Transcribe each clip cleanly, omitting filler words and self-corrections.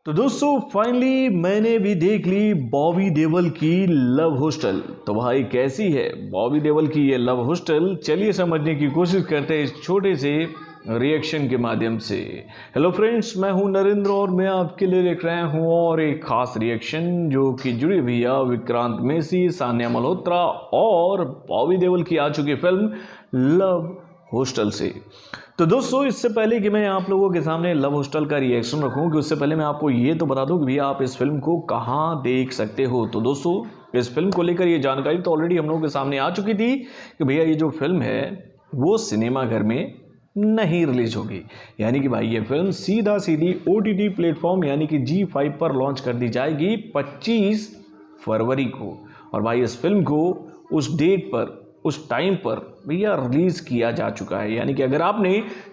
तो दोस्तों फाइनली मैंने भी देख ली बॉबी देओल की लव हॉस्टल। तो भाई कैसी है बॉबी देओल की ये लव हॉस्टल, चलिए समझने की कोशिश करते हैं इस छोटे से रिएक्शन के माध्यम से। हेलो फ्रेंड्स, मैं हूं नरेंद्र और मैं आपके लिए लेकर आया हूं और एक खास रिएक्शन जो कि जुड़ी हुई है विक्रांत मैसी, सान्या मल्होत्रा और बॉबी देओल की आ चुकी फिल्म लव हॉस्टल से। तो दोस्तों इससे पहले कि मैं आप लोगों के सामने लव हॉस्टल का रिएक्शन रखूं, कि उससे पहले मैं आपको ये तो बता दूं कि भैया आप इस फिल्म को कहां देख सकते हो। तो दोस्तों इस फिल्म को लेकर ये जानकारी तो ऑलरेडी हम लोगों के सामने आ चुकी थी कि भैया ये जो फिल्म है वो सिनेमाघर में नहीं रिलीज होगी, यानी कि भाई ये फिल्म सीधा सीधी OTT प्लेटफॉर्म यानी कि G5 पर लॉन्च कर दी जाएगी 25 फरवरी को। और भाई इस फिल्म को उस डेट पर, उस टाइम पर भैया रिलीज किया जा चुका है, यानी कि अगर आपने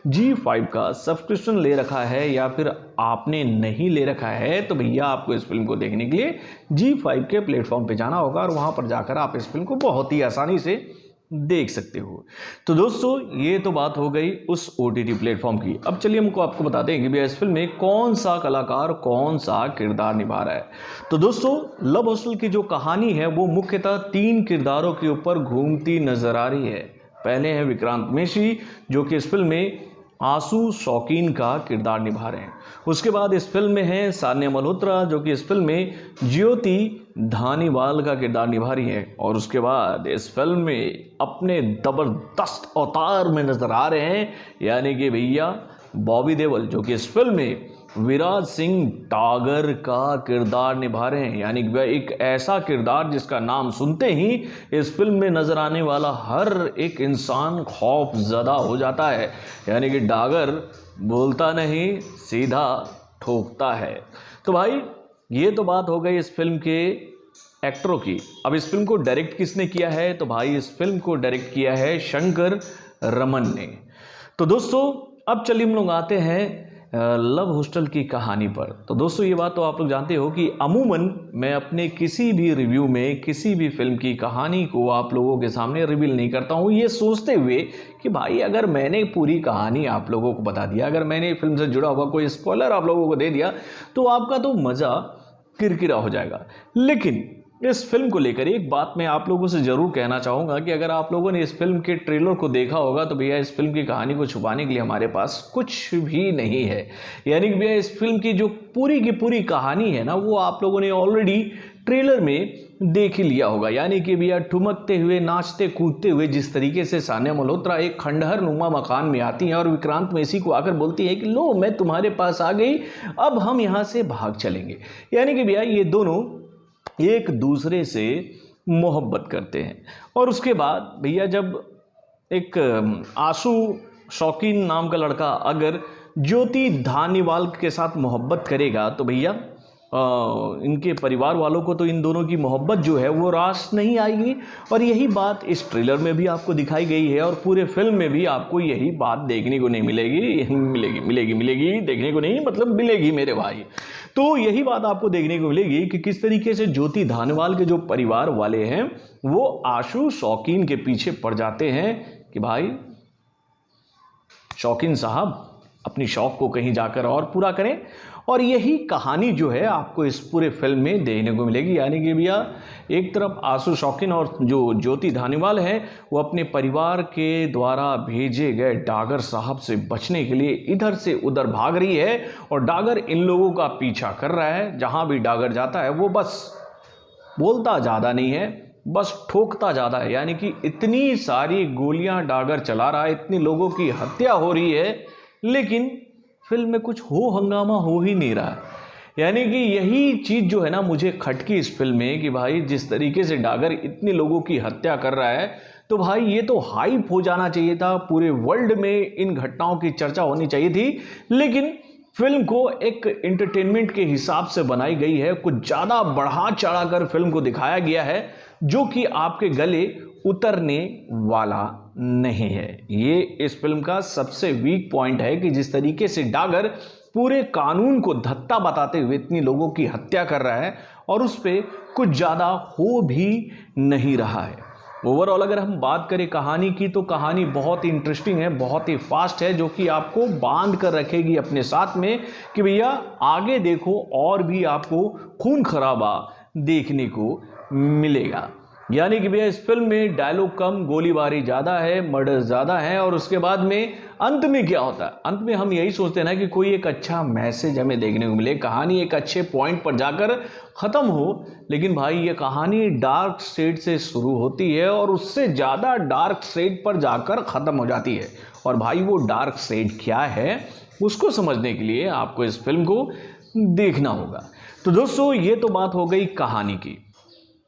G5 का सब्सक्रिप्शन ले रखा है या फिर आपने नहीं ले रखा है तो भैया आपको इस फिल्म को देखने के लिए G5 के प्लेटफॉर्म पे जाना होगा और वहां पर जाकर आप इस फिल्म को बहुत ही आसानी से देख सकते हो। तो दोस्तों ये तो बात हो गई उस OTT प्लेटफॉर्म की। अब चलिए हमको आपको बताते हैं कि भैया इस फिल्म में कौन सा कलाकार कौन सा किरदार निभा रहा है। तो दोस्तों लव हॉस्टल की जो कहानी है वो मुख्यतः 3 किरदारों के ऊपर घूमती नजर आ रही है। पहले है विक्रांत मैसी जो कि इस फिल्म में आंसू शौकीन का किरदार निभा रहे हैं। उसके बाद इस फिल्म में है सान्या मल्होत्रा जो कि इस फिल्म में ज्योति धानीवाल का किरदार निभा रही है। और उसके बाद इस फिल्म में अपने जबरदस्त अवतार में नजर आ रहे हैं, यानी कि भैया बॉबी देओल जो कि इस फिल्म में विराज सिंह डागर का किरदार निभा रहे हैं, यानी कि एक ऐसा किरदार जिसका नाम सुनते ही इस फिल्म में नजर आने वाला हर एक इंसान खौफजदा हो जाता है, यानी कि डागर बोलता नहीं सीधा ठोकता है। तो भाई ये तो बात हो गई इस फिल्म के एक्टरों की। अब इस फिल्म को डायरेक्ट किसने किया है, तो भाई इस फिल्म को डायरेक्ट किया है शंकर रमन ने। तो दोस्तों अब चलिए हम लोग आते हैं लव हॉस्टल की कहानी पर। तो दोस्तों ये बात तो आप लोग जानते हो कि अमूमन मैं अपने किसी भी रिव्यू में किसी भी फिल्म की कहानी को आप लोगों के सामने रिवील नहीं करता हूँ, ये सोचते हुए कि भाई अगर मैंने पूरी कहानी आप लोगों को बता दिया, अगर मैंने फिल्म से जुड़ा हुआ कोई स्पॉइलर आप लोगों को दे दिया तो आपका तो मज़ा किरकिरा हो जाएगा। लेकिन इस फिल्म को लेकर एक बात मैं आप लोगों से ज़रूर कहना चाहूँगा कि अगर आप लोगों ने इस फिल्म के ट्रेलर को देखा होगा तो भैया इस फिल्म की कहानी को छुपाने के लिए हमारे पास कुछ भी नहीं है, यानी कि भैया इस फिल्म की जो पूरी की पूरी कहानी है ना वो आप लोगों ने ऑलरेडी ट्रेलर में देख ही लिया होगा। यानी कि भैया ठुमकते हुए नाचते कूदते हुए जिस तरीके से सान्या मल्होत्रा एक खंडहर नुमा मकान में आती हैं और विक्रांत मैसी को आकर बोलती है कि लो मैं तुम्हारे पास आ गई, अब हम यहाँ से भाग चलेंगे, यानी कि भैया ये दोनों एक दूसरे से मोहब्बत करते हैं। और उसके बाद भैया जब एक आंसू शौकीन नाम का लड़का अगर ज्योति धानीवाल के साथ मोहब्बत करेगा तो भैया इनके परिवार वालों को तो इन दोनों की मोहब्बत जो है वो रास नहीं आएगी। और यही बात इस ट्रेलर में भी आपको दिखाई गई है और पूरे फिल्म में भी आपको यही बात देखने को नहीं मिलेगी, मिलेगी देखने को नहीं मतलब मिलेगी मेरे भाई। तो यही बात आपको देखने को मिलेगी कि किस तरीके से ज्योति धानीवाल के जो परिवार वाले हैं वो आंसू शौकीन के पीछे पड़ जाते हैं कि भाई शौकीन साहब अपनी शौक को कहीं जाकर और पूरा करें। और यही कहानी जो है आपको इस पूरे फिल्म में देखने को मिलेगी, यानी कि भैया एक तरफ आंसू शौकीन और जो ज्योति धानीवाल है वो अपने परिवार के द्वारा भेजे गए डागर साहब से बचने के लिए इधर से उधर भाग रही है और डागर इन लोगों का पीछा कर रहा है। जहां भी डागर जाता है वो बस बोलता ज़्यादा नहीं है, बस ठोकता ज़्यादा है, यानी कि इतनी सारी गोलियां डागर चला रहा है, इतनी लोगों की हत्या हो रही है, लेकिन फिल्म में कुछ हो हंगामा हो ही नहीं रहा है। यानी कि यही चीज़ जो है ना मुझे खटकी इस फिल्म में कि भाई जिस तरीके से डागर इतने लोगों की हत्या कर रहा है तो भाई ये तो हाइप हो जाना चाहिए था, पूरे वर्ल्ड में इन घटनाओं की चर्चा होनी चाहिए थी। लेकिन फिल्म को एक एंटरटेनमेंट के हिसाब से बनाई गई है, कुछ ज़्यादा बढ़ा चढ़ा कर फिल्म को दिखाया गया है जो कि आपके गले उतरने वाला नहीं है। ये इस फिल्म का सबसे वीक पॉइंट है कि जिस तरीके से डागर पूरे कानून को धत्ता बताते हुए इतनी लोगों की हत्या कर रहा है और उस पर कुछ ज़्यादा हो भी नहीं रहा है। ओवरऑल अगर हम बात करें कहानी की, तो कहानी बहुत ही इंटरेस्टिंग है, बहुत ही फास्ट है, जो कि आपको बांध कर रखेगी अपने साथ में कि भैया आगे देखो और भी आपको खून खराबा देखने को मिलेगा। यानी कि भैया इस फिल्म में डायलॉग कम, गोलीबारी ज़्यादा है, मर्डर ज़्यादा है, और उसके बाद में अंत में क्या होता है, अंत में हम यही सोचते हैं ना कि कोई एक अच्छा मैसेज हमें देखने को मिले, कहानी एक अच्छे पॉइंट पर जाकर ख़त्म हो। लेकिन भाई ये कहानी डार्क शेड से शुरू होती है और उससे ज़्यादा डार्क शेड पर जाकर ख़त्म हो जाती है। और भाई वो डार्क शेड क्या है उसको समझने के लिए आपको इस फिल्म को देखना होगा। तो दोस्तों ये तो बात हो गई कहानी की।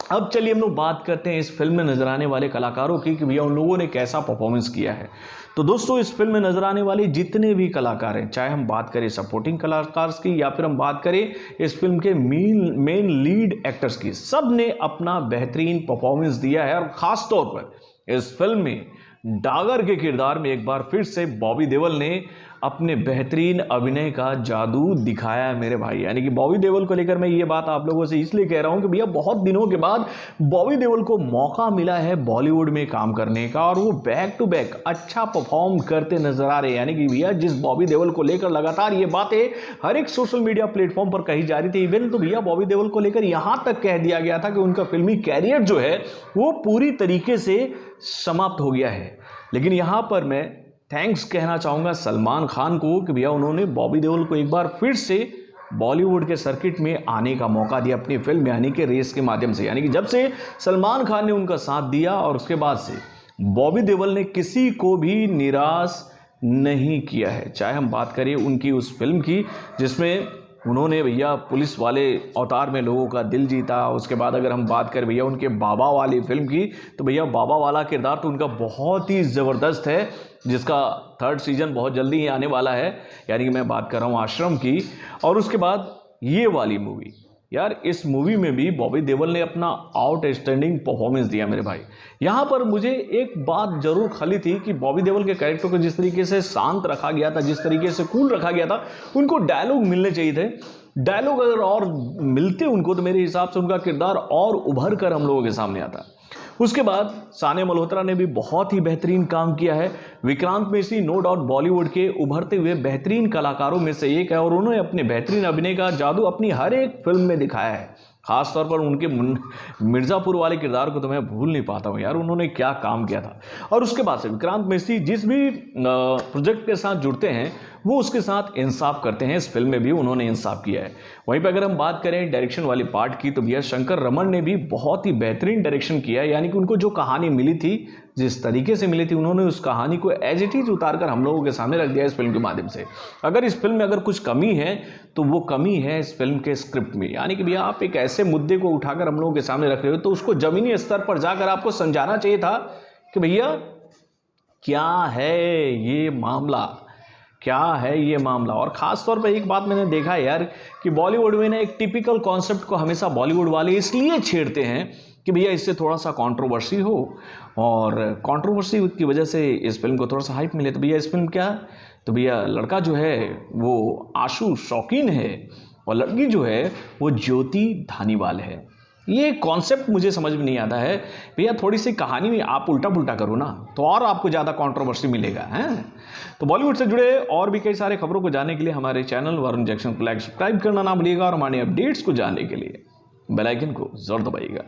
अब चलिए हम लोग बात करते हैं इस फिल्म में नजर आने वाले कलाकारों की कि भैया उन लोगों ने कैसा परफॉर्मेंस किया है। तो दोस्तों इस फिल्म में नजर आने वाले जितने भी कलाकार हैं, चाहे हम बात करें सपोर्टिंग कलाकार की या फिर हम बात करें इस फिल्म के मेन लीड एक्टर्स की, सब ने अपना बेहतरीन परफॉर्मेंस दिया है। और खास तौर पर इस फिल्म में डागर के किरदार में एक बार फिर से बॉबी देओल ने अपने बेहतरीन अभिनय का जादू दिखाया है मेरे भाई। यानी कि बॉबी देओल को लेकर मैं ये बात आप लोगों से इसलिए कह रहा हूं कि भैया बहुत दिनों के बाद बॉबी देओल को मौका मिला है बॉलीवुड में काम करने का, और वो बैक टू बैक अच्छा परफॉर्म करते नजर आ रहे हैं। यानी कि भैया जिस बॉबी देओल को लेकर लगातार ये बातें हर एक सोशल मीडिया प्लेटफॉर्म पर कही जा रही थी, इवन तो भैया बॉबी देओल को लेकर यहां तक कह दिया गया था कि उनका फिल्मी कैरियर जो है वो पूरी तरीके से समाप्त हो गया है। लेकिन यहां पर मैं थैंक्स कहना चाहूँगा सलमान खान को कि भैया उन्होंने बॉबी देओल को एक बार फिर से बॉलीवुड के सर्किट में आने का मौका दिया अपनी फिल्म यानी कि रेस के माध्यम से। यानी कि जब से सलमान खान ने उनका साथ दिया और उसके बाद से बॉबी देओल ने किसी को भी निराश नहीं किया है। चाहे हम बात करें उनकी उस फिल्म की जिसमें उन्होंने भैया पुलिस वाले अवतार में लोगों का दिल जीता, उसके बाद अगर हम बात करें भैया उनके बाबा वाली फिल्म की, तो भैया बाबा वाला किरदार तो उनका बहुत ही ज़बरदस्त है, जिसका 3rd सीजन बहुत जल्दी ही आने वाला है। यानी कि मैं बात कर रहा हूँ आश्रम की। और उसके बाद ये वाली मूवी, यार इस मूवी में भी बॉबी देओल ने अपना आउटस्टैंडिंग परफॉर्मेंस दिया मेरे भाई। यहाँ पर मुझे एक बात जरूर खली थी कि बॉबी देओल के कैरेक्टर को जिस तरीके से शांत रखा गया था, जिस तरीके से कूल रखा गया था, उनको डायलॉग मिलने चाहिए थे। डायलॉग अगर और मिलते उनको तो मेरे हिसाब से उनका किरदार और उभर कर हम लोगों के सामने आता। उसके बाद सानिया मल्होत्रा ने भी बहुत ही बेहतरीन काम किया है। विक्रांत मैसी नो डाउट बॉलीवुड के उभरते हुए बेहतरीन कलाकारों में से एक है और उन्होंने अपने बेहतरीन अभिनय का जादू अपनी हर एक फिल्म में दिखाया है। खासतौर पर उनके मिर्ज़ापुर वाले किरदार को तो मैं भूल नहीं पाता हूँ यार, उन्होंने क्या काम किया था। और उसके बाद से विक्रांत मैसी जिस भी प्रोजेक्ट के साथ जुड़ते हैं वो उसके साथ इंसाफ करते हैं। इस फिल्म में भी उन्होंने इंसाफ किया है। वहीं पर अगर हम बात करें डायरेक्शन वाली पार्ट की, तो भैया शंकर रमन ने भी बहुत ही बेहतरीन डायरेक्शन किया है। यानी कि उनको जो कहानी मिली थी, जिस तरीके से मिली थी, उन्होंने उस कहानी को एज इट इज उतार कर हम लोगों के सामने रख दिया इस फिल्म के माध्यम से। अगर इस फिल्म में अगर कुछ कमी है तो वो कमी है इस फिल्म के स्क्रिप्ट में। यानी कि भैया आप एक ऐसे मुद्दे को उठाकर हम लोगों के सामने रख रहे हो तो उसको जमीनी स्तर पर जाकर आपको समझाना चाहिए था कि भैया क्या है ये मामला, क्या है ये मामला। और ख़ास तौर पर एक बात मैंने देखा है यार कि बॉलीवुड में ना एक टिपिकल कॉन्सेप्ट को हमेशा बॉलीवुड वाले इसलिए छेड़ते हैं कि भैया इससे थोड़ा सा कंट्रोवर्सी हो, और कंट्रोवर्सी की वजह से इस फिल्म को थोड़ा सा हाइप मिले। तो भैया इस फिल्म क्या, तो भैया लड़का जो है वो आशु शौकीन है और लड़की जो है वो ज्योति धानीवाल है। ये कॉन्सेप्ट मुझे समझ में नहीं आता है भैया। थोड़ी सी कहानी में आप उल्टा पुल्टा करो ना तो और आपको ज़्यादा कंट्रोवर्सी मिलेगा है। तो बॉलीवुड से जुड़े और भी कई सारे खबरों को जानने के लिए हमारे चैनल वरुण जंक्शन को लाइक सब्सक्राइब करना ना भूलिएगा और हमारे अपडेट्स को जानने के लिए बेल आइकन को जरूर दबाइएगा।